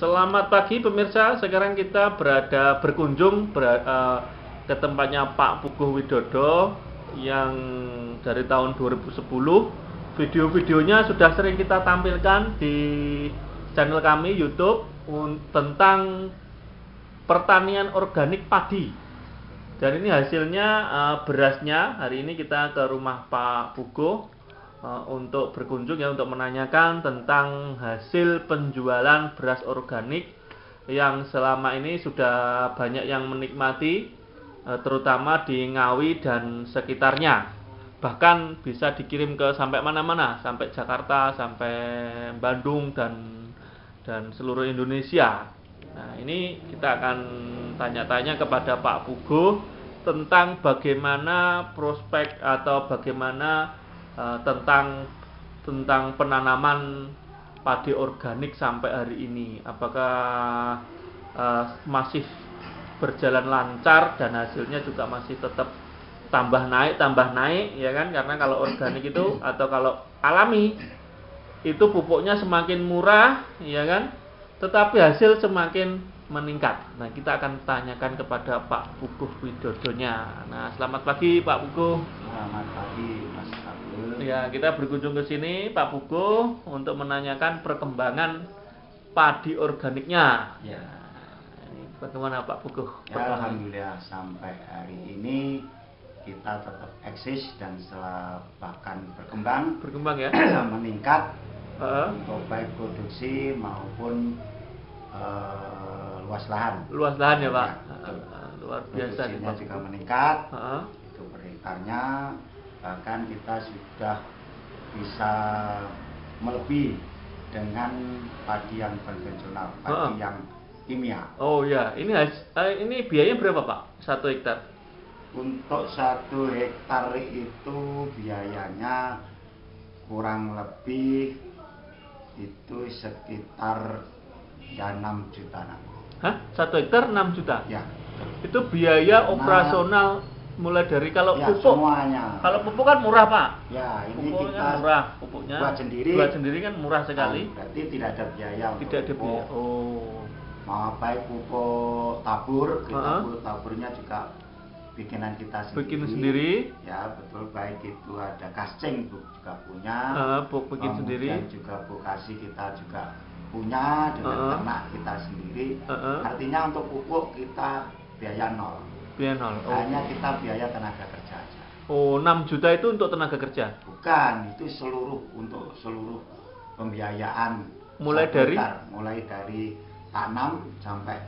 Selamat pagi pemirsa, sekarang kita berkunjung ke tempatnya Pak Puguh Widodo yang dari tahun 2010. Video-videonya sudah sering kita tampilkan di channel kami YouTube tentang pertanian organik padi. Dan ini hasilnya berasnya. Hari ini kita ke rumah Pak Puguh untuk berkunjung ya, untuk menanyakan tentang hasil penjualan beras organik yang selama ini sudah banyak yang menikmati, terutama di Ngawi dan sekitarnya. Bahkan bisa dikirim ke sampai mana-mana, sampai Jakarta, sampai Bandung dan seluruh Indonesia. Nah, ini kita akan tanya-tanya kepada Pak Puguh tentang bagaimana prospek atau bagaimana tentang penanaman padi organik sampai hari ini. Apakah masih berjalan lancar dan hasilnya juga masih tetap tambah naik ya kan? Karena kalau organik itu atau kalau alami itu pupuknya semakin murah ya kan, tetapi hasil semakin meningkat. Nah, kita akan tanyakan kepada Pak Puguh Widodonya. Nah, selamat pagi Pak Puguh. Selamat pagi Mas Abdul. Ya, kita berkunjung ke sini Pak Puguh untuk menanyakan perkembangan padi organiknya. Ya. Ini bagaimana Pak Puguh? Ya, alhamdulillah sampai hari ini kita tetap eksis dan setelah bahkan berkembang ya. meningkat untuk baik produksi maupun luas lahan ya Pak. Luar biasa produksinya juga meningkat. Itu per hektarinya bahkan kita sudah bisa melebihi dengan padi yang konvensional, padi yang kimia. Oh ya, ini biayanya berapa Pak? 1 hektar? Untuk 1 hektar itu biayanya kurang lebih itu sekitar ya 6 juta. Hah? 1 hektar 6 juta? Ya. Itu biaya operasional mulai dari kalau ya, pupuk. Semuanya. Kalau pupuk kan murah Pak. Ya, ini pupuknya kita murah, pupuknya buat sendiri kan murah sekali. Berarti tidak ada biaya. Tidak ada biaya. Oh. Mau baik pupuk tabur, taburnya juga bikinan kita sendiri. Bikin sendiri. Ya, betul, baik itu ada casing juga punya. Bikin sendiri. Dan juga bokasi kita juga punya dengan ternak kita sendiri. Artinya untuk pupuk kita biaya nol. Biaya nol. Oh. Hanya kita biaya tenaga kerja aja. Oh, 6 juta itu untuk tenaga kerja? Bukan, itu untuk seluruh pembiayaan. Mulai dari tanam sampai.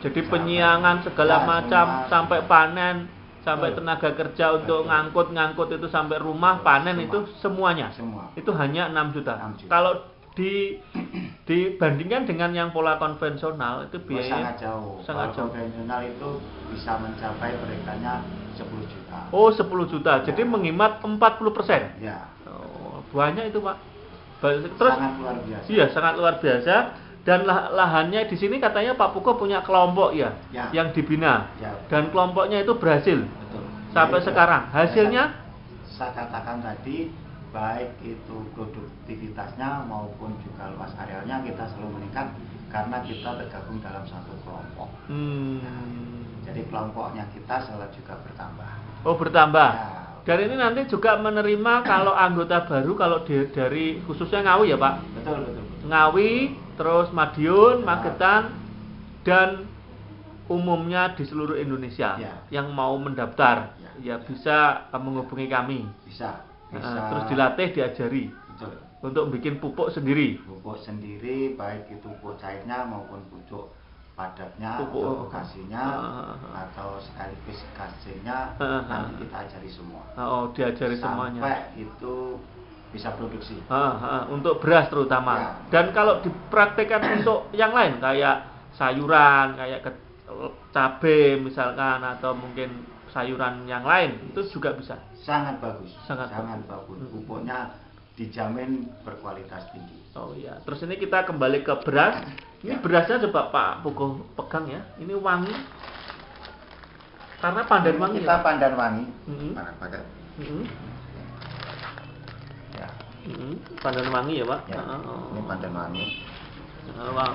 Jadi penyiangan segala macam sampai panen, sampai tenaga kerja untuk ngangkut itu sampai rumah panen itu semuanya. Semua. Itu hanya 6 juta. 6 juta. Kalau dibandingkan dengan yang pola konvensional itu biayanya sangat jauh. Konvensional itu bisa mencapai peringkatnya 10 juta. Oh, 10 juta. Ya. Jadi menghemat 40%. Ya. Oh, banyak itu, Pak. Terus sangat luar biasa. Iya, sangat luar biasa. Dan lahannya di sini katanya Pak Puguh punya kelompok ya, yang dibina. Ya. Dan kelompoknya itu berhasil. Betul. Sampai sekarang. Hasilnya? Saya katakan tadi, baik itu produktivitasnya maupun juga luas arealnya kita selalu meningkat karena kita tergabung dalam satu kelompok. Jadi kelompoknya kita selalu juga bertambah. Oh, bertambah. Ya. Dan ini nanti juga menerima kalau anggota baru kalau dari khususnya Ngawi ya Pak? Betul. Ngawi, terus Madiun, Magetan, dan umumnya di seluruh Indonesia yang mau mendaftar ya bisa menghubungi kami. Bisa. Terus dilatih, diajari. Betul. Untuk bikin pupuk sendiri. Pupuk sendiri, baik itu pupuk cairnya maupun pupuk padatnya, pupuk lokasinya, atau sekaligus kasirnya, nanti kita ajari semua. Oh, diajari semuanya. Sampai itu bisa produksi. Untuk beras terutama. Ya. Dan kalau dipraktekkan untuk yang lain kayak sayuran, kayak cabai misalkan, atau mungkin sayuran yang lain, itu juga bisa. Sangat bagus. Sangat bagus. Pupuknya dijamin berkualitas tinggi. Oh iya. Terus ini kita kembali ke beras. Ini berasnya coba Pak Puguh pegang ya. Ini wangi. Karena pandan wangi. Kita pandan wangi. Pakai. Pandan wangi ya Pak? Ya, ini pandan wangi.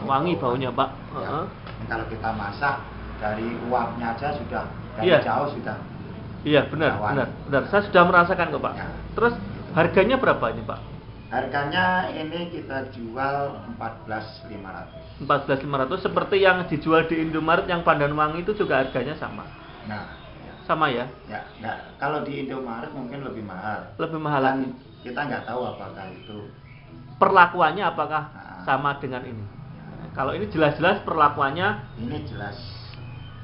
Wangi baunya, Pak. Ya. Kalau kita masak dari uapnya aja sudah dari Iya. jauh sudah. Iya, benar. Saya sudah merasakan kok, Pak. Ya. Terus harganya berapa ini, Pak? Harganya ini kita jual 14.500. 14.500 seperti yang dijual di Indomaret yang pandan wangi itu juga harganya sama. Nah, ya. Sama ya? Ya, kalau di Indomaret mungkin lebih mahal. Lebih mahal Dan lagi. kita nggak tahu apakah itu Perlakuannya apakah Nah. sama dengan ini? Kalau ini jelas-jelas perlakuannya ini jelas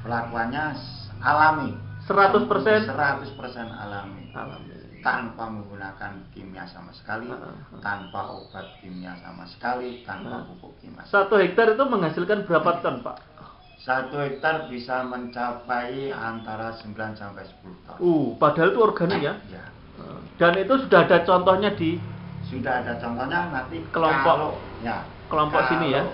perlakuannya alami. 100% 100% alami. alami. Tanpa menggunakan kimia sama sekali, tanpa obat kimia sama sekali, tanpa pupuk kimia. 1 hektar itu menghasilkan berapa ton, Pak? 1 hektar bisa mencapai antara 9 sampai 10 ton. Padahal itu organik ya? Ya. Dan itu sudah ada contohnya di Sudah ada contohnya nanti Kelompok kalau sini ya?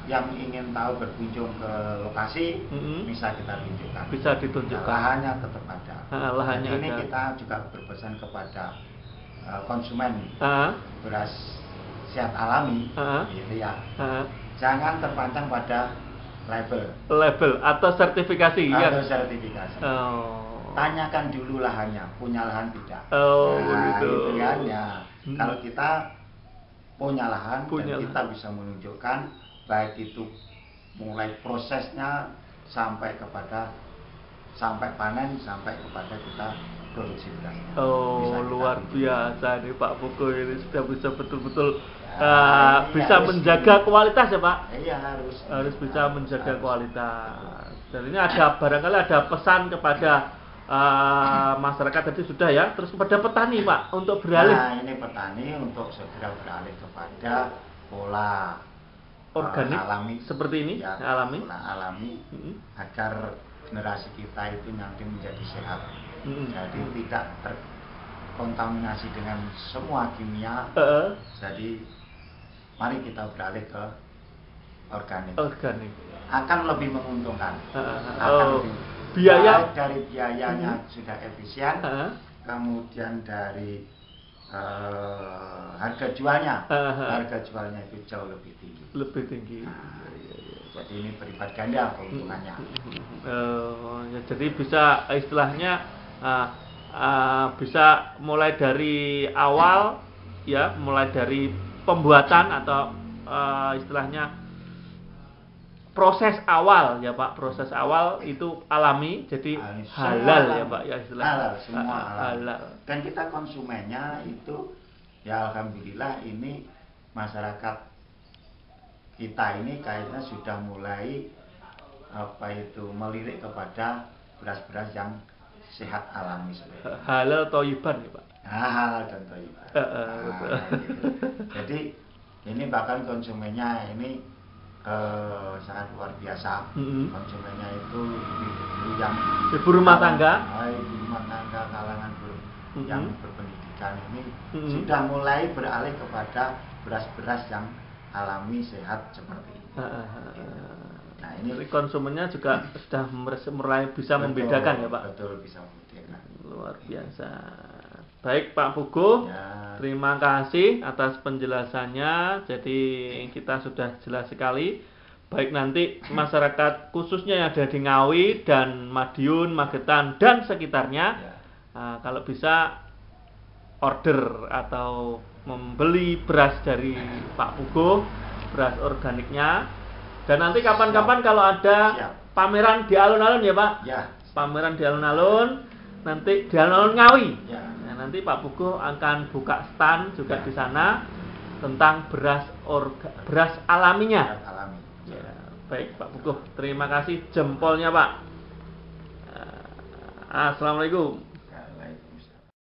Yang ingin tahu berkunjung ke lokasi, bisa kita tunjukkan. Bisa ditunjukkan. Lahannya tetap ada. Lahannya Ini ada. kita juga berpesan kepada konsumen beras sehat alami, gitu ya. Jangan terpancang pada label atau sertifikasi atau ya? sertifikasi. Tanyakan dulu lahannya, punya lahan tidak. Gitu. Gitu kan ya. Kalau kita punya lahan dan Punya kita bisa menunjukkan baik itu mulai prosesnya sampai panen sampai kepada kita produksi berasnya. Luar biasa nih Pak Pugu, ini sudah bisa betul-betul bisa harus menjaga kualitas ya Pak. Iya Harus bisa menjaga kualitas. Dan ini barangkali ada pesan kepada masyarakat tadi sudah ya, terus kepada petani Pak untuk beralih. Nah, ini petani untuk segera beralih kepada pola organik alami seperti ini ya, alami agar generasi kita itu nanti menjadi sehat. Jadi tidak terkontaminasi dengan semua kimia. Jadi mari kita beralih ke organik. Akan lebih menguntungkan. Biaya dari biayanya sudah efisien, kemudian dari harga jualnya itu jauh lebih tinggi. Jadi ini berlipat ganda keuntungannya. Jadi bisa istilahnya bisa mulai dari awal ya, mulai dari pembuatan atau istilahnya proses awal ya Pak, proses awal itu alami, jadi halal ya Pak ya istilahnya. Halal, semua halal. Dan kita konsumennya itu ya alhamdulillah ini masyarakat kita ini kayaknya sudah mulai melirik kepada beras-beras yang sehat alami seperti itu. Halal toyiban ya Pak. Halal dan toyiban. Gitu. Jadi ini bahkan konsumennya ini sangat luar biasa. Konsumennya itu ibu yang ibu rumah tangga, kalangan yang berpendidikan ini sudah mulai beralih kepada beras-beras yang alami sehat seperti ini. Nah, ini konsumennya juga sudah mulai bisa membedakan ya Pak. Betul, bisa membedakan. Luar biasa. Baik Pak Pugu, terima kasih atas penjelasannya. Jadi kita sudah jelas sekali. Baik nanti masyarakat khususnya yang ada di Ngawi dan Madiun, Magetan dan sekitarnya, kalau bisa order atau membeli beras dari Pak Pugu, beras organiknya. Dan nanti kapan-kapan kalau ada pameran di alun-alun ya Pak, pameran di alun-alun, nanti di alun-alun Ngawi. Nanti Pak Pugu akan buka stand juga di sana tentang beras alaminya. Ya, baik Pak Pugu, terima kasih jempolnya Pak. Assalamualaikum.